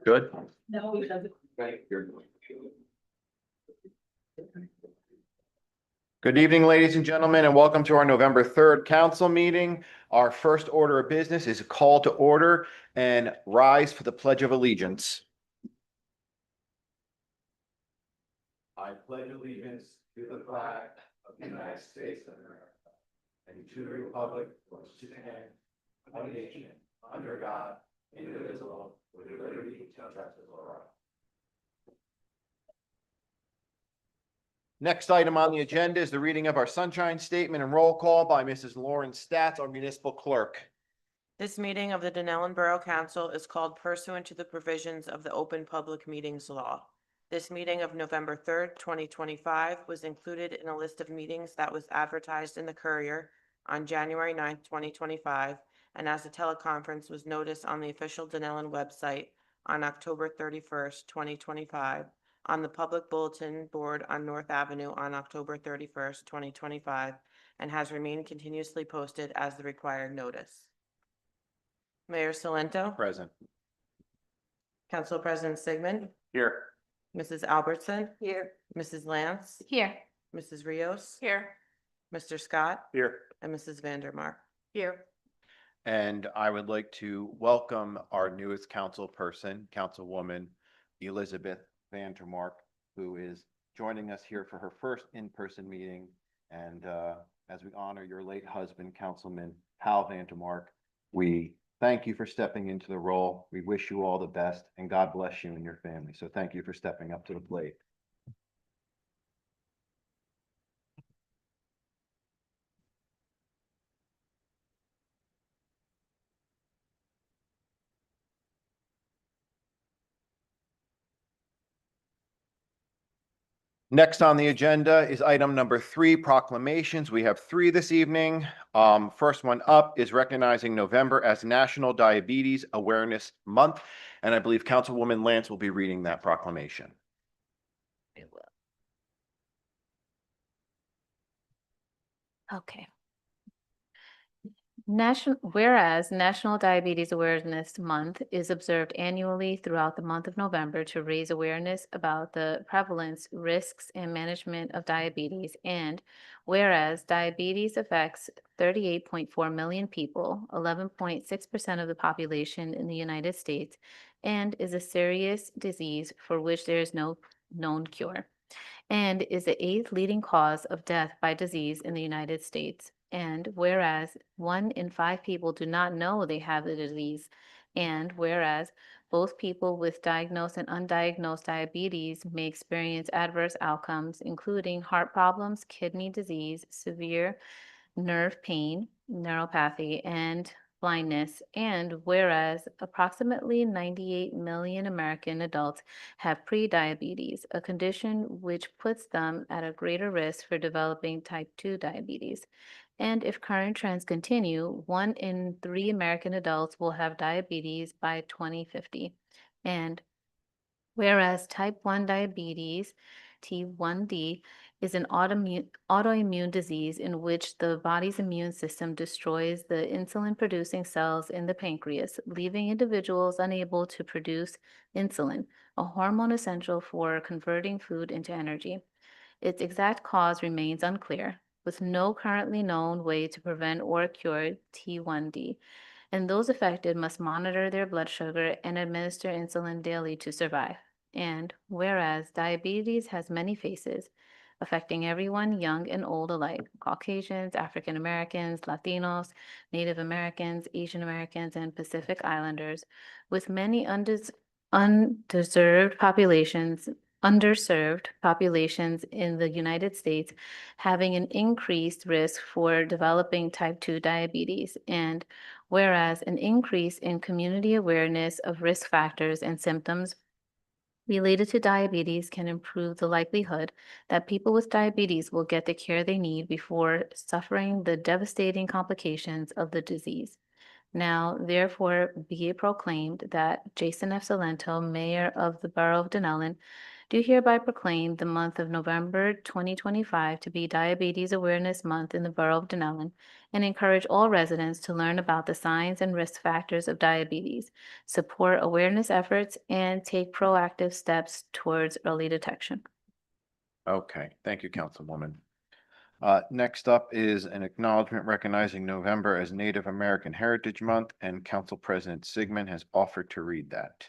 Good. No, he doesn't. Good evening, ladies and gentlemen, and welcome to our November 3rd council meeting. Our first order of business is a call to order and rise for the Pledge of Allegiance. I pledge allegiance to the flag of the United States of America and to the republic for which it stands, one nation, under God, indivisible, with liberty and justice for all. Next item on the agenda is the reading of our sunshine statement and roll call by Mrs. Lauren Statz, our municipal clerk. This meeting of the Dunellen Borough Council is called pursuant to the provisions of the Open Public Meetings Law. This meeting of November 3rd, 2025 was included in a list of meetings that was advertised in the Courier on January 9th, 2025, and as a teleconference was noticed on the official Dunellen website on October 31st, 2025, on the public bulletin board on North Avenue on October 31st, 2025, and has remained continuously posted as the required notice. Mayor Salento. Present. Council President Sigmund. Here. Mrs. Albertson. Here. Mrs. Lance. Here. Mrs. Rios. Here. Mr. Scott. Here. And Mrs. Vandermark. Here. And I would like to welcome our newest council person, Councilwoman Elizabeth Vandermark, who is joining us here for her first in-person meeting. And as we honor your late husband, Councilman Hal Vandermark, we thank you for stepping into the role. We wish you all the best and God bless you and your family. So thank you for stepping up to the plate. Next on the agenda is item number 3, proclamations. We have 3 this evening. First one up is recognizing November as National Diabetes Awareness Month. And I believe Councilwoman Lance will be reading that proclamation. It will. Okay. Whereas National Diabetes Awareness Month is observed annually throughout the month of November to raise awareness about the prevalence, risks, and management of diabetes, and whereas diabetes affects 38.4 million people, 11.6% of the population in the United States, and is a serious disease for which there is no known cure, and is the 8th leading cause of death by disease in the United States. And whereas 1 in 5 people do not know they have the disease, and whereas both people with diagnosed and undiagnosed diabetes may experience adverse outcomes, including heart problems, kidney disease, severe nerve pain, neuropathy, and blindness, and whereas approximately 98 million American adults have prediabetes, a condition which puts them at a greater risk for developing type 2 diabetes. And if current trends continue, 1 in 3 American adults will have diabetes by 2050. And whereas type 1 diabetes, T1D, is an autoimmune disease in which the body's immune system destroys the insulin-producing cells in the pancreas, leaving individuals unable to produce insulin, a hormone essential for converting food into energy. Its exact cause remains unclear, with no currently known way to prevent or cure T1D, and those affected must monitor their blood sugar and administer insulin daily to survive. And whereas diabetes has many faces, affecting everyone, young and old alike, Caucasians, African Americans, Latinos, Native Americans, Asian Americans, and Pacific Islanders, with many underserved populations in the United States having an increased risk for developing type 2 diabetes, and whereas an increase in community awareness of risk factors and symptoms related to diabetes can improve the likelihood that people with diabetes will get the care they need before suffering the devastating complications of the disease. Now, therefore, be it proclaimed that Jason F. Salento, Mayor of the Borough of Dunellen, do hereby proclaim the month of November 2025 to be Diabetes Awareness Month in the Borough of Dunellen and encourage all residents to learn about the signs and risk factors of diabetes, support awareness efforts, and take proactive steps towards early detection. Okay, thank you, Councilwoman. Next up is an acknowledgement recognizing November as Native American Heritage Month, and Council President Sigmund has offered to read that.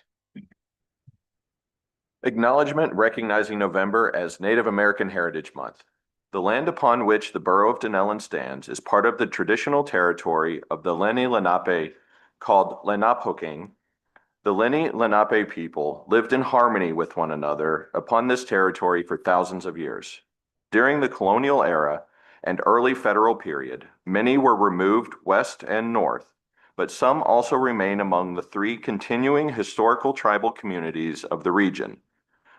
Acknowledgement recognizing November as Native American Heritage Month. The land upon which the Borough of Dunellen stands is part of the traditional territory of the Lenni Lenape called Lenapehoking. The Lenni Lenape people lived in harmony with one another upon this territory for thousands of years. During the colonial era and early federal period, many were removed west and north, but some also remain among the three continuing historical tribal communities of the region: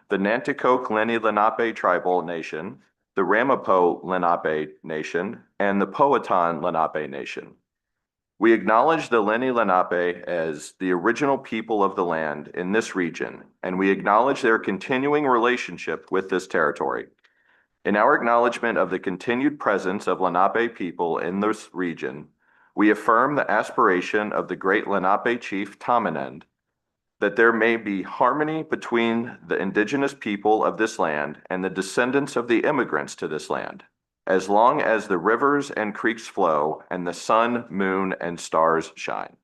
the Nanticoke Lenni Lenape Tribal Nation, the Ramapo Lenape Nation, and the Powhatan Lenape Nation. We acknowledge the Lenni Lenape as the original people of the land in this region, and we acknowledge their continuing relationship with this territory. In our acknowledgement of the continued presence of Lenape people in this region, we affirm the aspiration of the great Lenape chief Tamanend that there may be harmony between the indigenous people of this land and the descendants of the immigrants to this land, as long as the rivers and creeks flow and the sun, moon, and stars shine.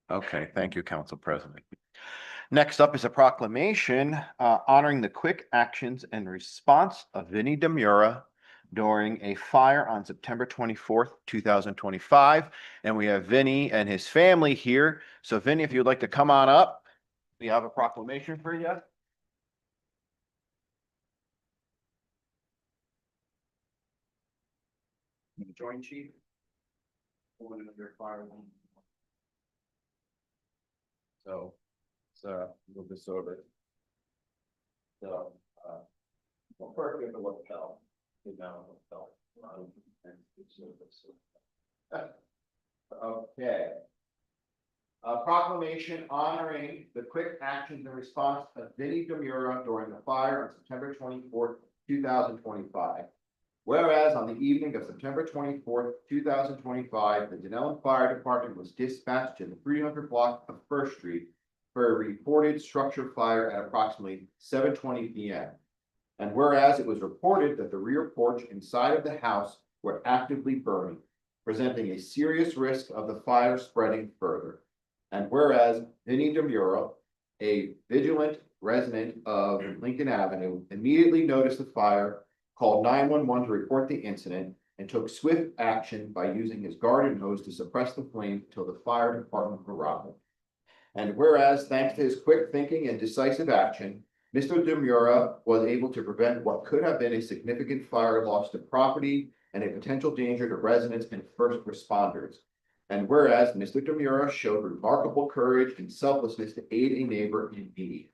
Okay, thank you, Council President. Next up is a proclamation honoring the quick actions and response of Vinnie Demura during a fire on September 24th, 2025. And we have Vinnie and his family here. So Vinnie, if you'd like to come on up, we have a proclamation for you. Joint Chief. One of your fire. So move this over. So, well, first we have to look at okay. A proclamation honoring the quick actions and response of Vinnie Demura during the fire on September 24th, 2025. Whereas on the evening of September 24th, 2025, the Dunellen Fire Department was dispatched to the 300 block of First Street for a reported structure fire at approximately 7:20 p.m. And whereas it was reported that the rear porch and side of the house were actively burning, presenting a serious risk of the fire spreading further. And whereas Vinnie Demura, a vigilant resident of Lincoln Avenue, immediately noticed the fire, called 911 to report the incident, and took swift action by using his garden hose to suppress the flames until the fire department arrived. And whereas, thanks to his quick thinking and decisive action, Mr. Demura was able to prevent what could have been a significant fire loss to property and a potential danger to residents and first responders. And whereas Mr. Demura showed remarkable courage and selflessness to aid a neighbor in need.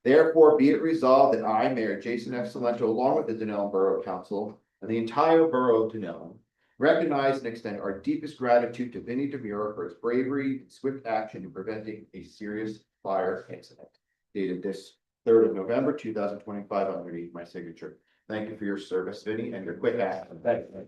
Therefore, be it resolved that I, Mayor Jason F. Salento, along with the Dunellen Borough Council and the entire Borough of Dunellen, recognize and extend our deepest gratitude to Vinnie Demura for his bravery and swift action in preventing a serious fire incident. Dated this 3rd of November, 2025, underneath my signature. Thank you for your service, Vinnie, and your quick action. Thank you.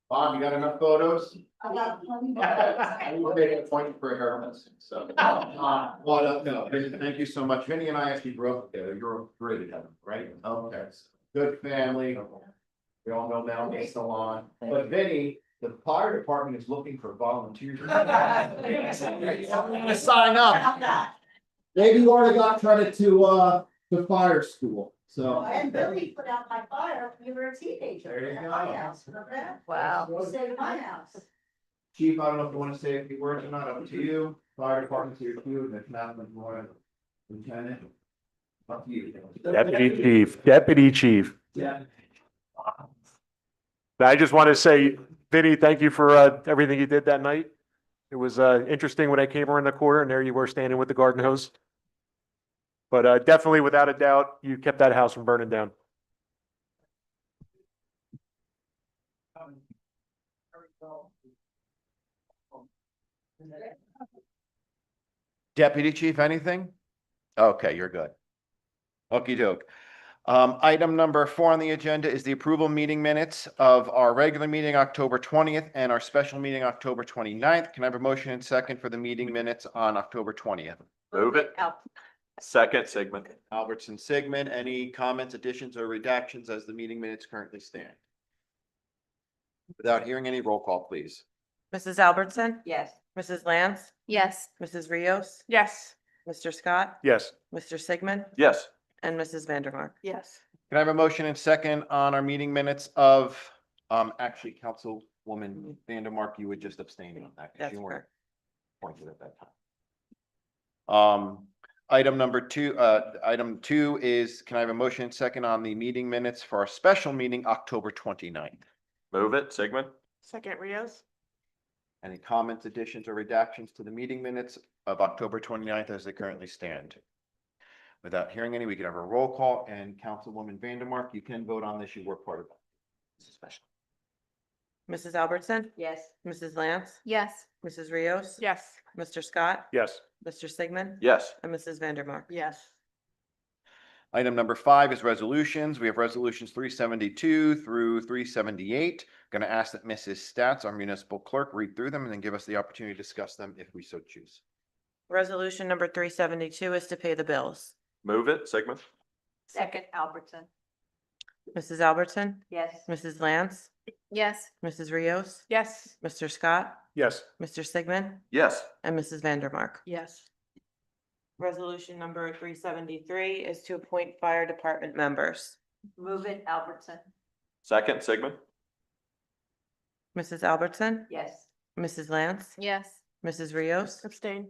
Bob, you got enough photos? I got plenty of We're making a point for hermits, so. Well, no, thank you so much. Vinnie and I actually grew up together. You're great at them, right? Okay. Good family. We all know Melanie Salon. But Vinnie, the fire department is looking for volunteers. Sign up. Maybe you already got credit to fire school, so. And Billy put out my fire when you were a teenager. There you at go. my house, remember that? Wow. You saved my house. Chief, I don't know if you want to say a few words or not, up to you. Fire department's here too, and if not, more lieutenant. Up to you. Deputy Chief. Yeah. I just want to say, Vinnie, thank you for everything you did that night. It was interesting when I came around the corner and there you were standing with the garden hose. But definitely, without a doubt, you kept that house from burning down. Deputy Chief, anything? Okay, you're good. Okey doke. Item number 4 on the agenda is the approval meeting minutes of our regular meeting October 20th and our special meeting October 29th. Can I have a motion and second for the meeting minutes on October 20th? Move it. Second, Sigmund. Albertson, Sigmund, any comments, additions, or redactions as the meeting minutes currently stand? Without hearing any, roll call, please. Mrs. Albertson? Yes. Mrs. Lance? Yes. Mrs. Rios? Yes. Mr. Scott? Yes. Mr. Sigmund? Yes. And Mrs. Vandermark? Yes. Can I have a motion and second on our meeting minutes of, actually, Councilwoman Vandermark, you would just abstain on that. 'Cause That's you weren't correct. appointed at that time. Item number 2, item 2 is, can I have a motion and second on the meeting minutes for our special meeting October 29th? Move it, Sigmund. Second, Rios? Any comments, additions, or redactions to the meeting minutes of October 29th as they currently stand? Without hearing any, we can have a roll call, and Councilwoman Vandermark, you can vote on this, you were part of that. This is special. Mrs. Albertson? Yes. Mrs. Lance? Yes. Mrs. Rios? Yes. Mr. Scott? Yes. Mr. Sigmund? Yes. And Mrs. Vandermark? Yes. Item number 5 is resolutions. We have resolutions 372 through 378. Going to ask that Mrs. Stats, our municipal clerk, read through them and then give us the opportunity to discuss them if we so choose. Resolution number 372 is to pay the bills. Move it, Sigmund. Second, Albertson. Mrs. Albertson? Yes. Mrs. Lance? Yes. Mrs. Rios? Yes. Mr. Scott? Yes. Mr. Sigmund? Yes. And Mrs. Vandermark? Yes. Resolution number 373 is to appoint fire department members. Move it, Albertson. Second, Sigmund. Mrs. Albertson? Yes. Mrs. Lance? Yes. Mrs. Rios? Abstain.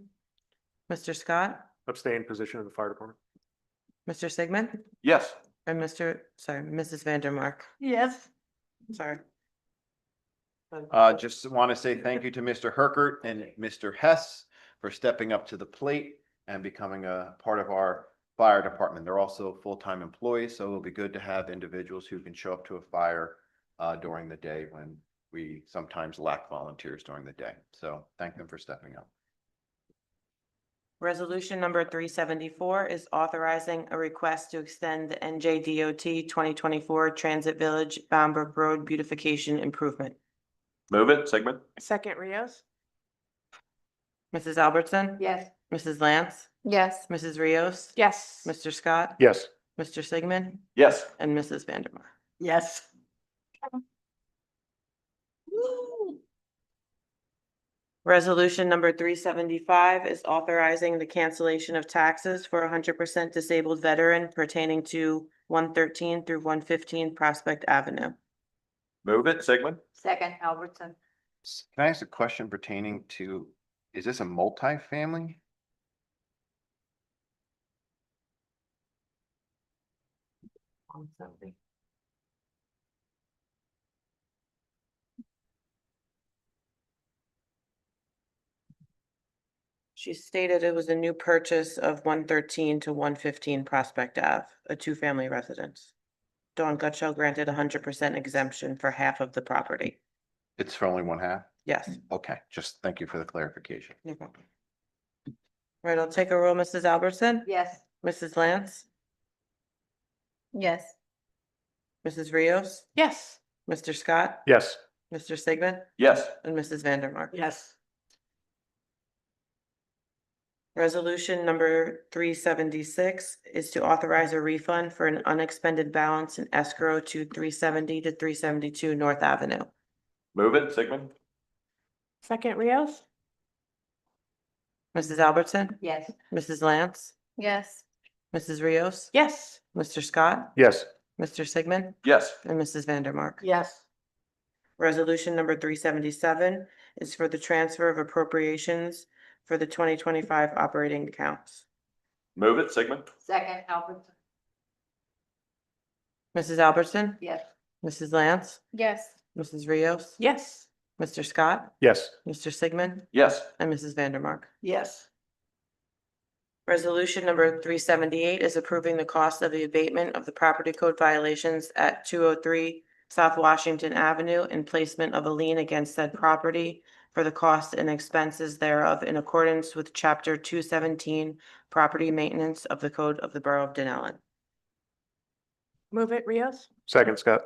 Mr. Scott? Abstain position of the fire department. Mr. Sigmund? Yes. And Mrs. Vandermark? Yes. Sorry. Just want to say thank you to Mr. Herkert and Mr. Hess for stepping up to the plate and becoming a part of our fire department. They're also full-time employees, so it'll be good to have individuals who can show up to a fire during the day when we sometimes lack volunteers during the day. So thank them for stepping up. Resolution number 374 is authorizing a request to extend the NJDOT 2024 Transit Village Bound Road Beautification Improvement. Move it, Sigmund. Second, Rios? Mrs. Albertson? Yes. Mrs. Lance? Yes. Mrs. Rios? Yes. Mr. Scott? Yes. Mr. Sigmund? Yes. And Mrs. Vandermark? Yes. Resolution number 375 is authorizing the cancellation of taxes for 100% disabled veteran pertaining to 113 through 115 Prospect Avenue. Move it, Sigmund. Second, Albertson. Can I ask a question pertaining to, is this a multifamily? She stated it was a new purchase of 113 to 115 Prospect Ave, a two-family residence. Dawn Gutschall granted 100% exemption for half of the property. It's for only one half? Yes. Okay, just thank you for the clarification. No problem. Right, I'll take a roll. Mrs. Albertson? Yes. Mrs. Lance? Yes. Mrs. Rios? Yes. Mr. Scott? Yes. Mr. Sigmund? Yes. And Mrs. Vandermark? Yes. Resolution number 376 is to authorize a refund for an unexpended balance in escrow to 370 to 372 North Avenue. Move it, Sigmund. Second, Rios? Mrs. Albertson? Yes. Mrs. Lance? Yes. Mrs. Rios? Yes. Mr. Scott? Yes. Mr. Sigmund? Yes. And Mrs. Vandermark? Yes. Resolution number 377 is for the transfer of appropriations for the 2025 operating accounts. Move it, Sigmund. Second, Albertson. Mrs. Albertson? Yes. Mrs. Lance? Yes. Mrs. Rios? Yes. Mr. Scott, Yes. Mr. Sigmund, Yes. and Mrs. Vandermark. Yes. Resolution number 378 is approving the cost of the abatement of the property code violations at 203 South Washington Avenue and placement of a lien against said property for the costs and expenses thereof in accordance with Chapter 217 Property Maintenance of the Code of the Borough of Dunellen. Move it, Rios? Second, Scott.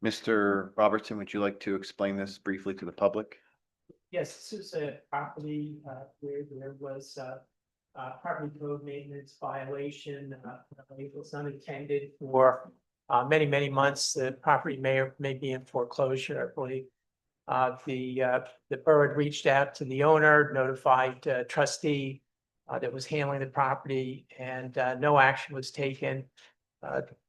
Mr. Robertson, would you like to explain this briefly to the public? Yes, this is a property where there was property code maintenance violation. It was unintended for many, many months. The property may be in foreclosure, I believe. The borough had reached out to the owner, notified trustee that was handling the property, and no action was taken.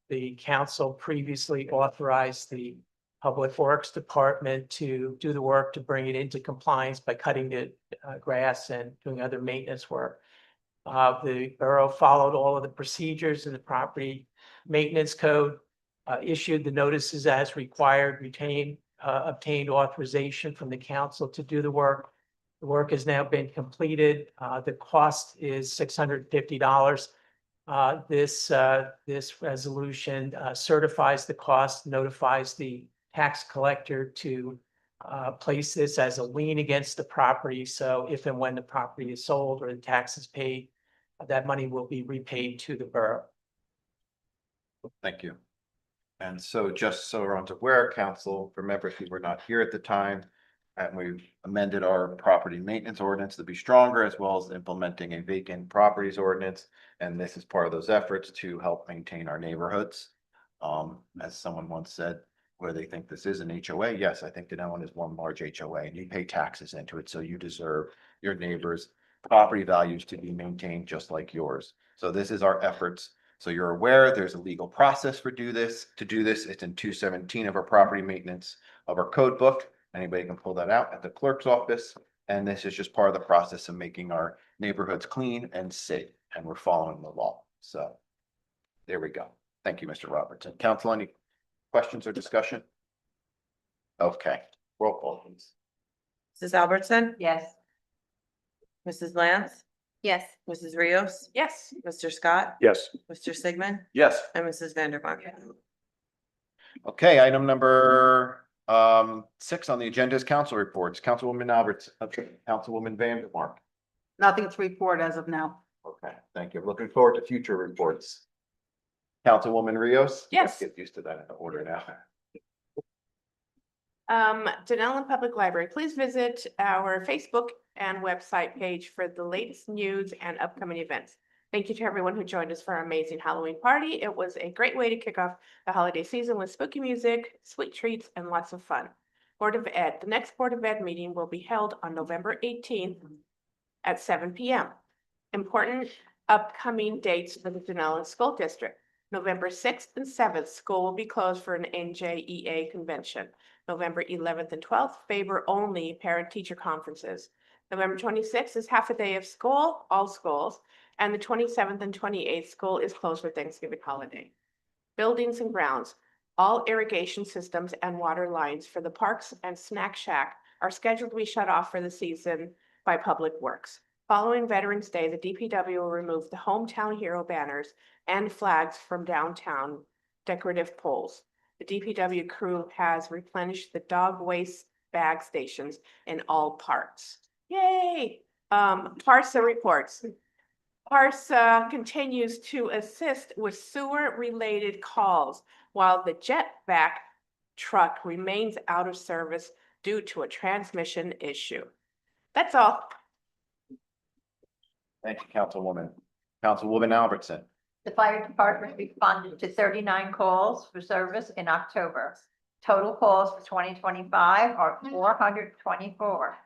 The council previously authorized the Public Works Department to do the work to bring it into compliance by cutting the grass and doing other maintenance work. The borough followed all of the procedures in the property maintenance code, issued the notices as required, obtained authorization from the council to do the work. The work has now been completed. The cost is $650. This resolution certifies the cost, notifies the tax collector to place this as a lien against the property. So if and when the property is sold or the tax is paid, that money will be repaid to the borough. Thank you. And so just so everyone's aware, council, for members who were not here at the time, and we've amended our property maintenance ordinance to be stronger, as well as implementing a vacant properties ordinance. And this is part of those efforts to help maintain our neighborhoods. As someone once said, where they think this is an HOA, yes, I think Dunellen is one large HOA, and you pay taxes into it, so you deserve your neighbors' property values to be maintained just like yours. So this is our efforts. So you're aware there's a legal process for do this. To do this, it's in 217 of our property maintenance of our code book. Anybody can pull that out at the clerk's office. And this is just part of the process of making our neighborhoods clean and safe, and we're following the law. So there we go. Thank you, Mr. Robertson. Council, any questions or discussion? Okay, roll call, please. Mrs. Albertson? Yes. Mrs. Lance? Yes. Mrs. Rios? Yes. Mr. Scott? Yes. Mr. Sigmund? Yes. And Mrs. Vandermark. Okay, item number 6 on the agenda is council reports. Councilwoman Alberts, Councilwoman Vandermark. Nothing to report as of now. Okay, thank you. Looking forward to future reports. Councilwoman Rios? Yes. Let's get used to that in order now. Dunellen Public Library, please visit our Facebook and website page for the latest news and upcoming events. Thank you to everyone who joined us for our amazing Halloween party. It was a great way to kick off the holiday season with spooky music, sweet treats, and lots of fun. Board of Ed, the next Board of Ed meeting will be held on November 18th at 7 p.m. Important upcoming dates for the Dunellen School District. November 6th and 7th, school will be closed for an NJEA convention. November 11th and 12th, favor only parent-teacher conferences. November 26th is half a day of school, all schools, and the 27th and 28th, school is closed for Thanksgiving holiday. Buildings and grounds, all irrigation systems and water lines for the parks and snack shack are scheduled to be shut off for the season by Public Works. Following Veterans Day, the DPW will remove the Hometown Hero banners and flags from downtown decorative poles. The DPW crew has replenished the dog waste bag stations in all parks. Yay! Parsa reports. Parsa continues to assist with sewer-related calls while the jetback truck remains out of service due to a transmission issue. That's all. Thank you, Councilwoman. Councilwoman Albertson. The fire department responded to 39 calls for service in October. Total calls for 2025 are 424.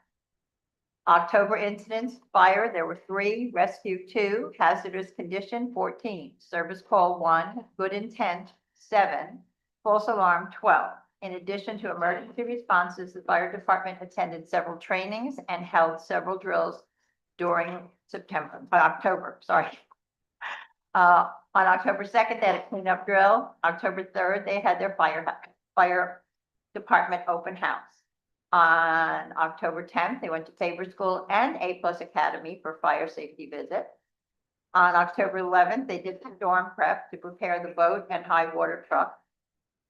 October incidents, fire, there were 3, rescue 2, hazardous condition 14, service call 1, good intent 7, false alarm 12. In addition to emergency responses, the fire department attended several trainings and held several drills during October. On October 2nd, they had a cleanup drill. October 3rd, they had their fire department open house. On October 10th, they went to Faber School and A+ Academy for fire safety visit. On October 11th, they did the storm prep to prepare the boat and high water truck.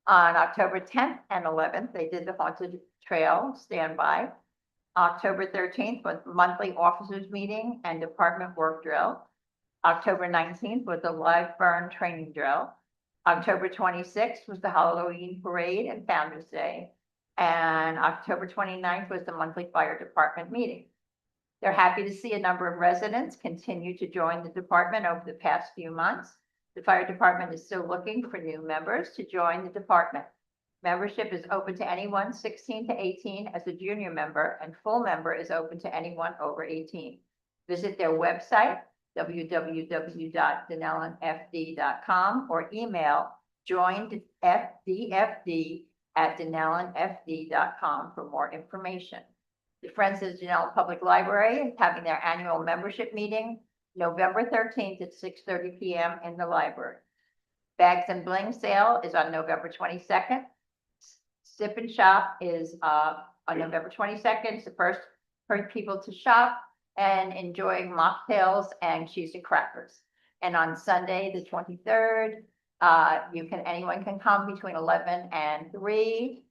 On October 10th and 11th, they did the haunted trail standby. October 13th was monthly officers meeting and department work drill. October 19th was the live burn training drill. October 26th was the Halloween parade and Founder's Day. And October 29th was the monthly fire department meeting. They're happy to see a number of residents continue to join the department over the past few months. The fire department is still looking for new members to join the department. Membership is open to anyone 16 to 18 as a junior member, and full member is open to anyone over 18. Visit their website, www.dunellenfd.com, or email joinedfdfd@dunellenfd.com for more information. The Friends of Dunellen Public Library is having their annual membership meeting November 13th at 6:30 p.m. in the library. Bags and Bling sale is on November 22nd. Sip and Shop is on November 22nd. It's the first for people to shop and enjoy mocktails and cheese and crackers. And on Sunday, the 23rd, anyone can come between 11 and 3.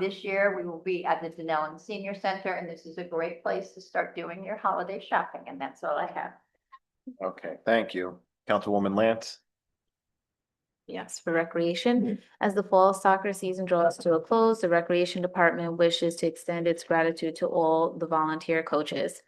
This year, we will be at the Dunellen Senior Center, and this is a great place to start doing your holiday shopping, and that's all I have. Okay, thank you. Councilwoman Lance? Yes, for recreation. As the fall soccer season draws to a close, the Recreation Department wishes to extend its gratitude to all the volunteer coaches.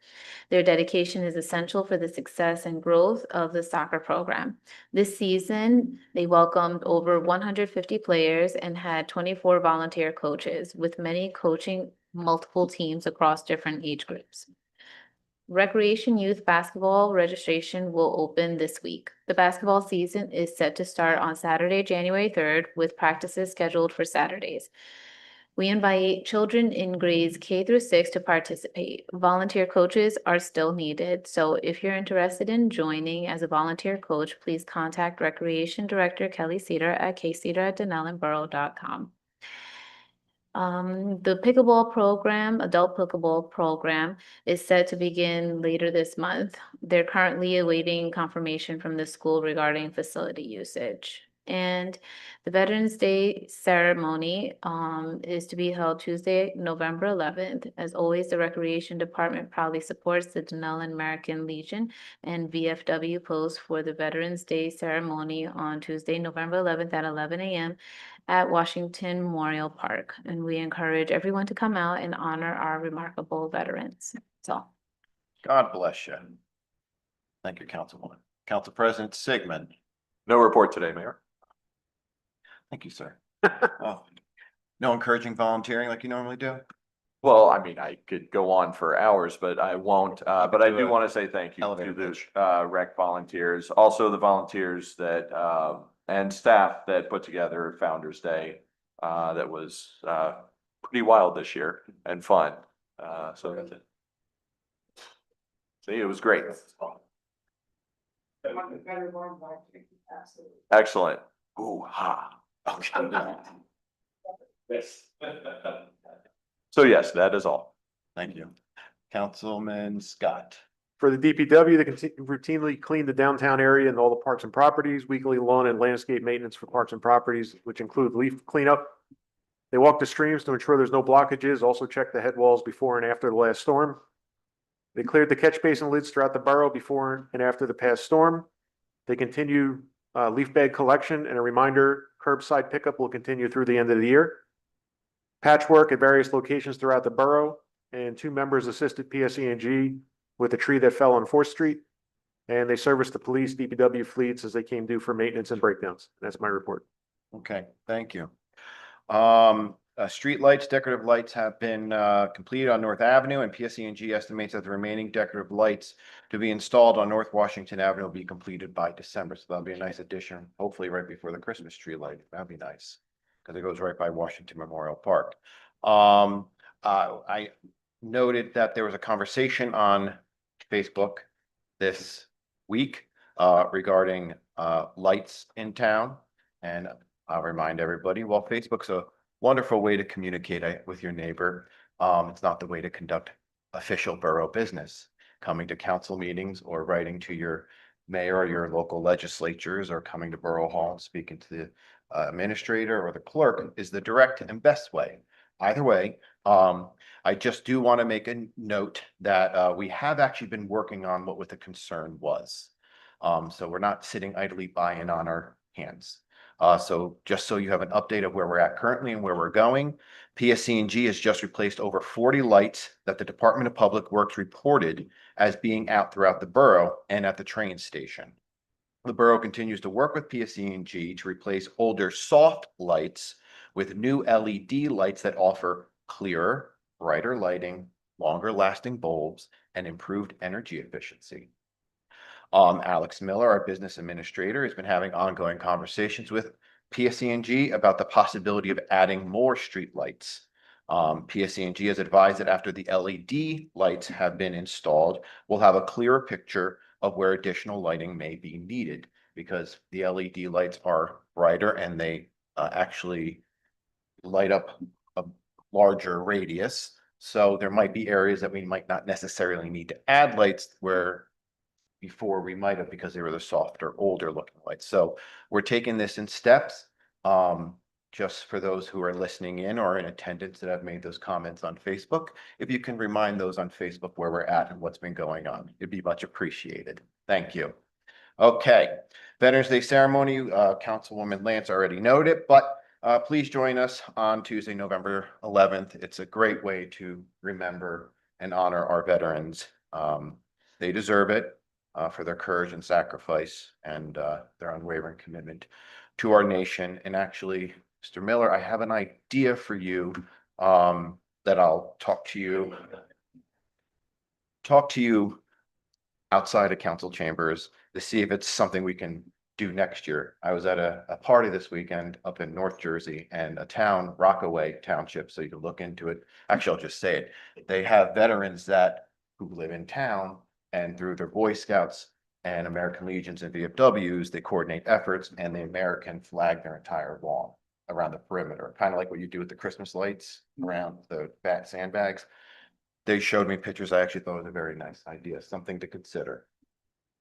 Their dedication is essential for the success and growth of the soccer program. This season, they welcomed over 150 players and had 24 volunteer coaches, with many coaching multiple teams across different age groups. Recreation youth basketball registration will open this week. The basketball season is set to start on Saturday, January 3rd, with practices scheduled for Saturdays. We invite children in grades K through 6 to participate. Volunteer coaches are still needed, so if you're interested in joining as a volunteer coach, please contact Recreation Director Kelly Cedar at kcedar@dunellenborough.com. The pickleball program, adult pickleball program, is set to begin later this month. They're currently awaiting confirmation from the school regarding facility usage. And the Veterans Day ceremony is to be held Tuesday, November 11th. As always, the Recreation Department proudly supports the Dunellen American Legion and VFW post for the Veterans Day ceremony on Tuesday, November 11th at 11 a.m. at Washington Memorial Park. And we encourage everyone to come out and honor our remarkable veterans. So, God bless you. Thank you, Councilwoman. Council President Sigmund? No report today, Mayor. Thank you, sir. Oh, no encouraging volunteering like you normally do? Well, I mean, I could go on for hours, but I won't. But I do want to say thank you Elevator to pitch. the rec volunteers, also the volunteers that and staff that put together Founder's Day. That was pretty wild this year and fun. So that's it. See, it was great. Excellent. Ooh, ha. Okay. So yes, that is all. Thank you. Councilman Scott? For the DPW, they routinely clean the downtown area and all the parks and properties, weekly lawn and landscape maintenance for parks and properties, which include leaf cleanup. They walk the streams to ensure there's no blockages, also check the head walls before and after the last storm. They cleared the catch basin lids throughout the borough before and after the past storm. They continue leaf bag collection, and a reminder, curbside pickup will continue through the end of the year. Patchwork at various locations throughout the borough, and 2 members assisted PSE&G with a tree that fell on 4th Street. And they serviced the police DPW fleets as they came due for maintenance and breakdowns. That's my report. Okay, thank you. Street lights, decorative lights have been completed on North Avenue, and PSE&G estimates that the remaining decorative lights to be installed on North Washington Avenue will be completed by December. So that'll be a nice addition, hopefully right before the Christmas tree light. That'd be nice, because it goes right by Washington Memorial Park. I noted that there was a conversation on Facebook this week regarding lights in town. And I'll remind everybody, well, Facebook's a wonderful way to communicate with your neighbor. It's not the way to conduct official borough business. Coming to council meetings or writing to your mayor or your local legislatures or coming to Borough Hall and speaking to the administrator or the clerk is the direct and best way. Either way, I just do want to make a note that we have actually been working on what the concern was. So we're not sitting idly by and on our hands. So just so you have an update of where we're at currently and where we're going, PSC&G has just replaced over 40 lights that the Department of Public Works reported as being out throughout the borough and at the train station. The borough continues to work with PSC&G to replace older soft lights with new LED lights that offer clearer, brighter lighting, longer lasting bulbs, and improved energy efficiency. Alex Miller, our business administrator, has been having ongoing conversations with PSC&G about the possibility of adding more street lights. PSC&G has advised that after the LED lights have been installed, we'll have a clearer picture of where additional lighting may be needed because the LED lights are brighter and they actually light up a larger radius. So there might be areas that we might not necessarily need to add lights where before we might have because they were the softer, older looking lights. So we're taking this in steps. Just for those who are listening in or in attendance that have made those comments on Facebook, if you can remind those on Facebook where we're at and what's been going on, it'd be much appreciated. Thank you. Okay, Veterans Day ceremony, Councilwoman Lance already noted, but please join us on Tuesday, November 11th. It's a great way to remember and honor our veterans. They deserve it for their courage and sacrifice and their unwavering commitment to our nation. And actually, Mr. Miller, I have an idea for you that I'll talk to you outside of council chambers to see if it's something we can do next year. I was at a party this weekend up in North Jersey and a town, Rockaway Township, so you can look into it. Actually, I'll just say it. They have veterans who live in town, and through their Boy Scouts and American Legions and VFWs, they coordinate efforts and the American flag their entire lawn around the perimeter, kind of like what you do with the Christmas lights around the sandbags. They showed me pictures. I actually thought it was a very nice idea, something to consider.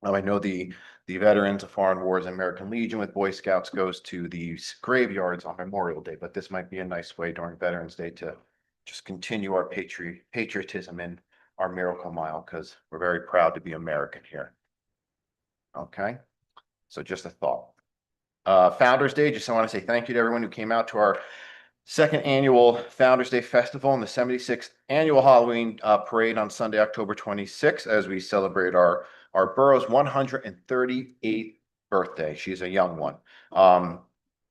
I know the veterans of foreign wars and American Legion with Boy Scouts goes to these graveyards on Memorial Day, but this might be a nice way during Veterans Day to just continue our patriotism in our Miracle Mile because we're very proud to be American here. Okay, so just a thought. Founders Day, just I want to say thank you to everyone who came out to our second annual Founders Day Festival and the 76th annual Halloween parade on Sunday, October 26th, as we celebrate our borough's 138th birthday. She's a young one.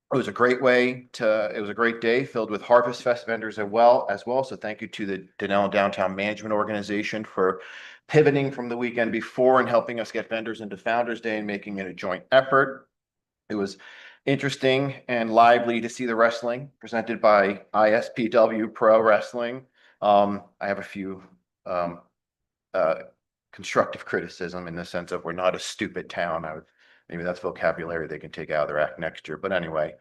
It was a great day filled with Harvest Fest vendors as well. So thank you to the Dunellen Downtown Management Organization for pivoting from the weekend before and helping us get vendors into Founders Day and making it a joint effort. It was interesting and lively to see the wrestling presented by ISPW Pro Wrestling. I have a few constructive criticism in the sense of we're not a stupid town. Maybe that's vocabulary they can take out of their act next year. But anyway,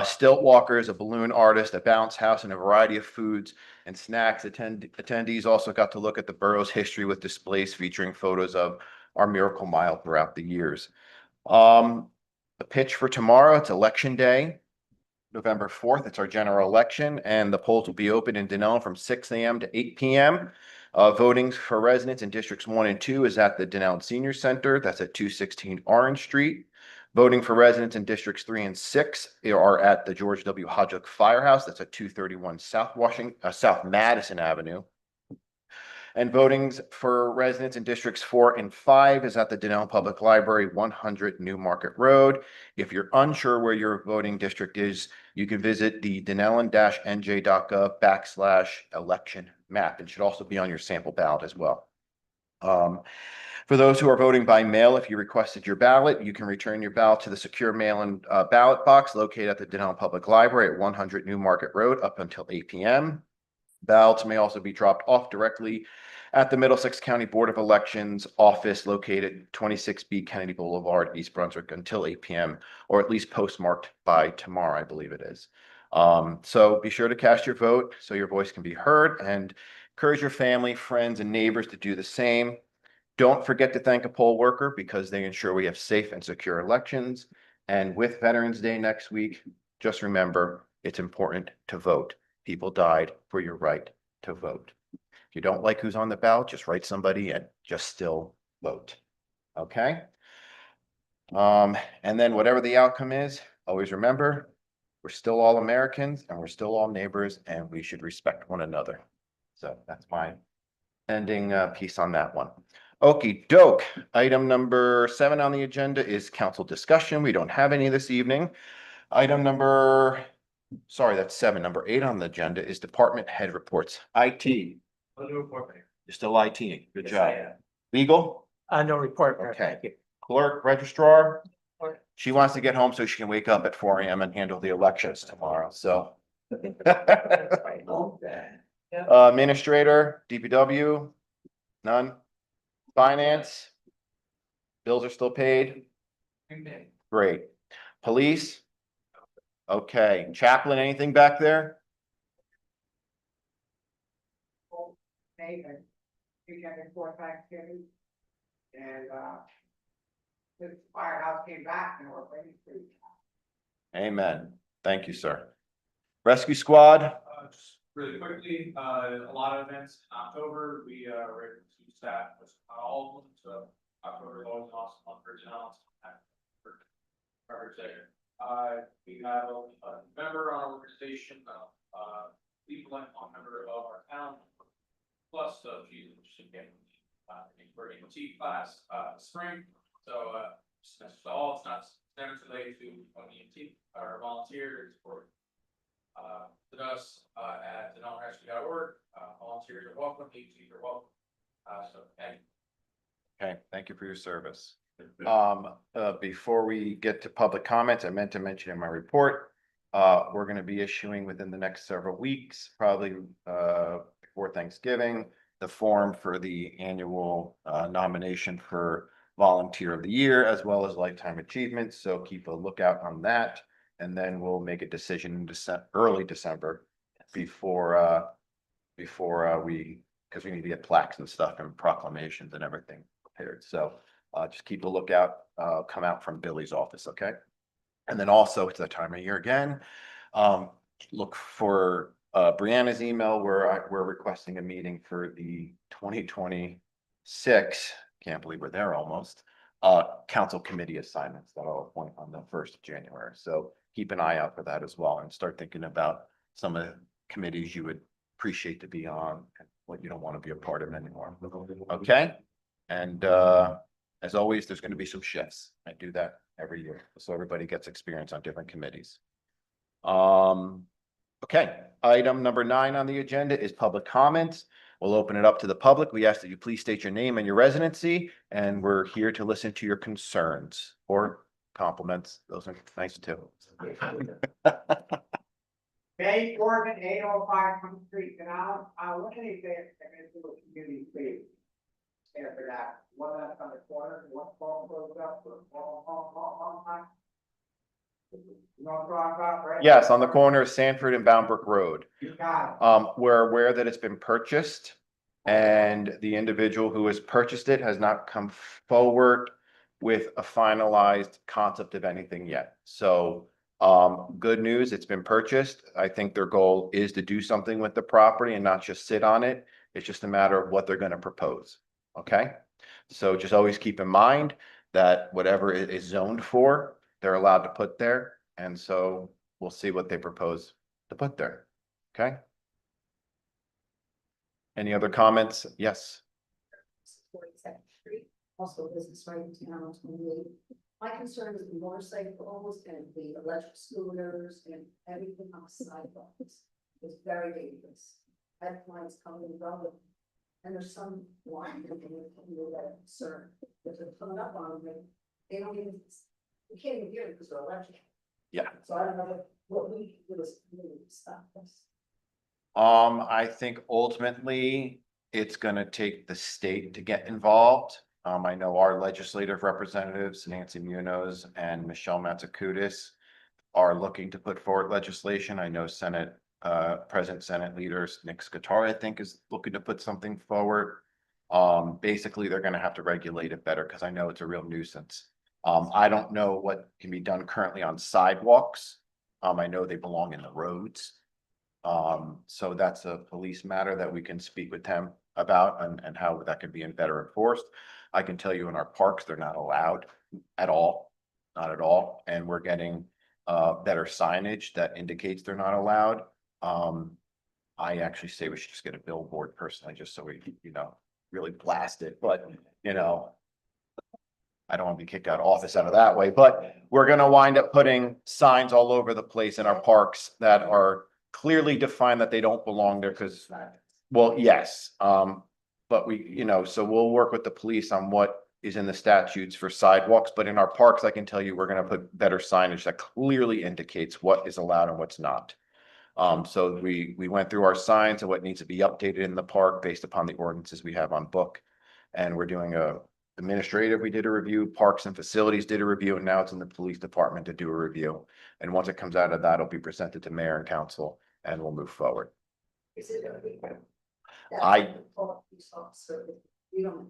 Stilt Walkers, a balloon artist, a bounce house, and a variety of foods and snacks. Attendees also got to look at the borough's history with displays featuring photos of our Miracle Mile throughout the years. The pitch for tomorrow, it's Election Day, November 4th. It's our general election, and the polls will be open in Dunellen from 6 a.m. to 8 p.m. Voting for residents in Districts 1 and 2 is at the Dunellen Senior Center. That's at 216 Orange Street. Voting for residents in Districts 3 and 6 are at the George W. Hodgkick Firehouse. That's at 231 South Madison Avenue. And voting for residents in Districts 4 and 5 is at the Dunellen Public Library, 100 New Market Road. If you're unsure where your voting district is, you can visit the dunellen-nj.gov/election map. It should also be on your sample ballot as well. For those who are voting by mail, if you requested your ballot, you can return your ballot to the secure mail-in ballot box located at the Dunellen Public Library at 100 New Market Road up until 8 p.m. Ballots may also be dropped off directly at the Middlesex County Board of Elections office located 26B Kennedy Boulevard, East Brunswick until 8 p.m. or at least postmarked by tomorrow, I believe it is. So be sure to cast your vote so your voice can be heard, and encourage your family, friends, and neighbors to do the same. Don't forget to thank a poll worker because they ensure we have safe and secure elections. And with Veterans Day next week, just remember, it's important to vote. People died for your right to vote. If you don't like who's on the ballot, just write somebody in, just still vote. Okay? And then whatever the outcome is, always remember, we're still all Americans and we're still all neighbors and we should respect one another. So that's my ending piece on that one. Okey doke. Item number 7 on the agenda is council discussion. We don't have any this evening. Item number, sorry, that's 7. Number 8 on the agenda is department head reports. IT. You're still IT. Good job. Legal? No report, Mayor. Okay. Thank you. Clerk, registrar? Report. She wants to get home so she can wake up at 4 a.m. and handle the elections tomorrow, so. Administrator, DPW? None? Finance? Bills are still paid? Great. Police? Okay. Chaplain, anything back there? And, the firehouse came back and we're ready to. Amen. Thank you, sir. Rescue squad? Just really quickly, a lot of events in October, we were able to staff with all of them, so October is always an awesome month for Dunellen. We have a member on our organization, people like one member of our town, plus she's again, we're in T class spring, so that's all. It's not never too late to EMT or volunteer for with us at DunellenRescue.org. Volunteers are welcome, EMTs are welcome. So thank you. Okay, thank you for your service. Before we get to public comments, I meant to mention in my report, we're gonna be issuing within the next several weeks, probably before Thanksgiving, the form for the annual nomination for Volunteer of the Year, as well as Lifetime Achievement, so keep a lookout on that. And then we'll make a decision in early December before because we need to get plaques and stuff and proclamations and everything prepared. So just keep a lookout, come out from Billy's office, okay? And then also, it's that time of year again. Look for Brianna's email where we're requesting a meeting for the 2026, can't believe we're there almost, council committee assignments that I'll appoint on the 1st of January. So keep an eye out for that as well and start thinking about some of the committees you would appreciate to be on and what you don't want to be a part of anymore. Okay? And as always, there's going to be some shifts. I do that every year, so everybody gets experience on different committees. Okay, item number 9 on the agenda is public comments. We'll open it up to the public. We ask that you please state your name and your residency, and we're here to listen to your concerns or compliments. Those are nice too. Bay Corbin, 805 Front Street, and what do you think they're gonna do with community space? After that, one that's on the corner, one phone goes up, long. You know what I'm talking about, right? Yes, on the corner of Sanford and Boundbrook Road. You got it. We're aware that it's been purchased and the individual who has purchased it has not come forward with a finalized concept of anything yet. So, good news, it's been purchased. I think their goal is to do something with the property and not just sit on it. It's just a matter of what they're going to propose. Okay? So just always keep in mind that whatever it is zoned for, they're allowed to put there. And so we'll see what they propose to put there. Okay? Any other comments? Yes. 42nd Street, also a business right in town on 28. My concern is the motorcycles and the electric scooters and everything on sidewalks. It's very dangerous. Headlines coming and going. And there's some line that are concerned. If they're coming up on them, they don't even, you can't even hear it because they're electric. Yeah. So I don't know what we can do as a community to stop this. I think ultimately it's gonna take the state to get involved. I know our legislative representatives, Nancy Munoz and Michelle Matsakudis, are looking to put forward legislation. I know President Senate leaders, Nick Scutari, I think, is looking to put something forward. Basically, they're gonna have to regulate it better because I know it's a real nuisance. I don't know what can be done currently on sidewalks. I know they belong in the roads. So that's a police matter that we can speak with them about and how that could be better enforced. I can tell you in our parks, they're not allowed at all, not at all. And we're getting better signage that indicates they're not allowed. I actually say we should just get a billboard personally, just so we, really blast it, but, I don't want to be kicked out of office out of that way, but we're gonna wind up putting signs all over the place in our parks that are clearly defined that they don't belong there, because, well, yes, but we, so we'll work with the police on what is in the statutes for sidewalks, but in our parks, I can tell you, we're gonna put better signage that clearly indicates what is allowed and what's not. So we went through our signs and what needs to be updated in the park based upon the ordinances we have on book. And we're doing administrative, we did a review, parks and facilities did a review, and now it's in the police department to do a review. And once it comes out of that, it'll be presented to mayor and council and we'll move forward. Is it gonna be? You don't.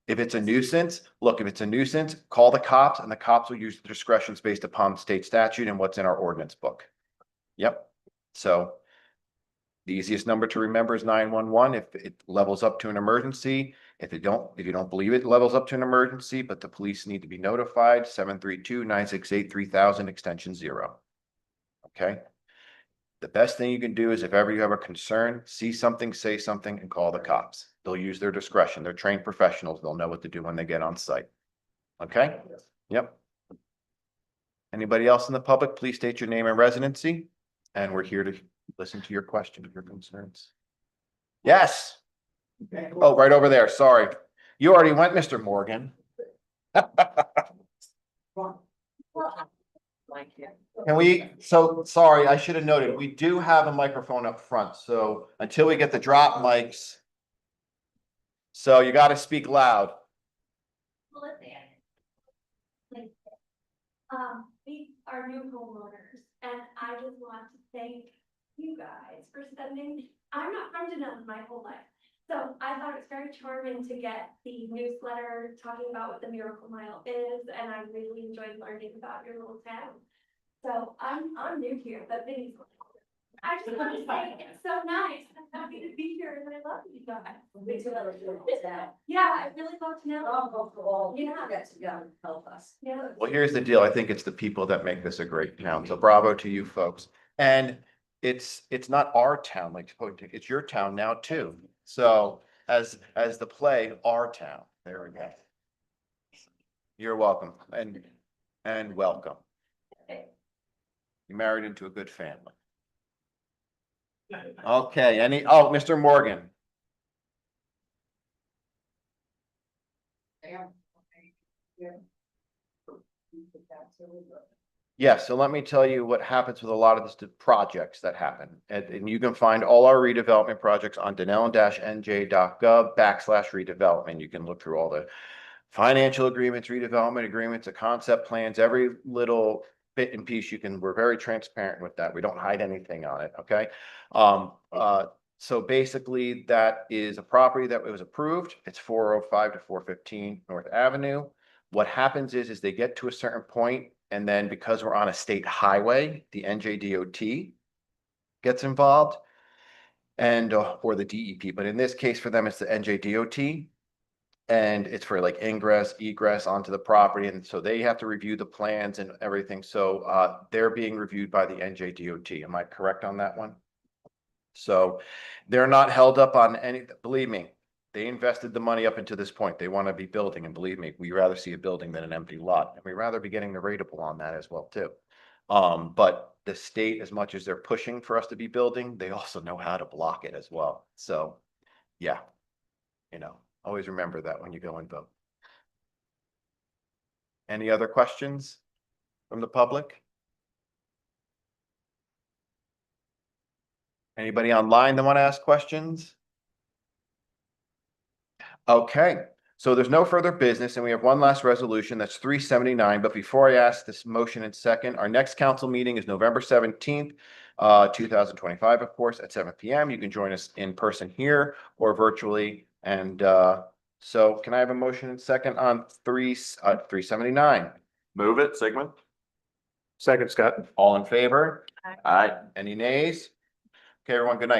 If it's a nuisance, look, if it's a nuisance, call the cops and the cops will use the discretions based upon state statute and what's in our ordinance book. Yep. So the easiest number to remember is 911. If it levels up to an emergency, if you don't believe it levels up to an emergency, but the police need to be notified, 732-968-3000 extension 0. Okay. The best thing you can do is if ever you have a concern, see something, say something, and call the cops. They'll use their discretion. They're trained professionals. They'll know what to do when they get on site. Okay? Yep. Anybody else in the public, please state your name and residency. And we're here to listen to your questions, your concerns. Yes. Oh, right over there. Sorry. You already went, Mr. Morgan. Sorry, I should have noted, we do have a microphone up front, so until we get the drop mics. So you got to speak loud. We are new homeowners, and I just want to thank you guys for sending, I'm not from Dunellen my whole life. So I thought it was very charming to get the newsletter talking about what the Miracle Mile is, and I really enjoyed learning about your little town. So I'm new here, but maybe I just want to say it's so nice. I'm happy to be here and I love you guys. Yeah, I really love to know. Yeah. Help us. Yeah. Well, here's the deal. I think it's the people that make this a great town. So bravo to you folks. And it's not our town, like it's your town now too. So as the play, our town. There we go. You're welcome and welcome. You married into a good family. Okay, Mr. Morgan. Yes, so let me tell you what happens with a lot of the projects that happen. And you can find all our redevelopment projects on Dunellen-nj.gov/redevelopment. You can look through all the financial agreements, redevelopment agreements, the concept plans, every little bit and piece we're very transparent with that. We don't hide anything on it. Okay. So basically that is a property that was approved. It's 405 to 415 North Avenue. What happens is they get to a certain point, and then because we're on a state highway, the NJDOT gets involved and or the DEP, but in this case for them, it's the NJDOT. And it's for like ingress, egress onto the property. And so they have to review the plans and everything. So they're being reviewed by the NJDOT. Am I correct on that one? So they're not held up on any, believe me, they invested the money up until this point. They want to be building. And believe me, we rather see a building than an empty lot. And we rather be getting the rateable on that as well too. But the state, as much as they're pushing for us to be building, they also know how to block it as well. So yeah, always remember that when you go and vote. Any other questions from the public? Anybody online that want to ask questions? Okay, So there's no further business, and we have one last resolution, that's 379. But before I ask this motion in second, our next council meeting is November 17th, 2025, of course, at 7 PM. You can join us in person here or virtually. And so can I have a motion in second on 379? Move it, Sigmund. Second, Scott. All in favor? Aye. Any nays? Okay, everyone, good night.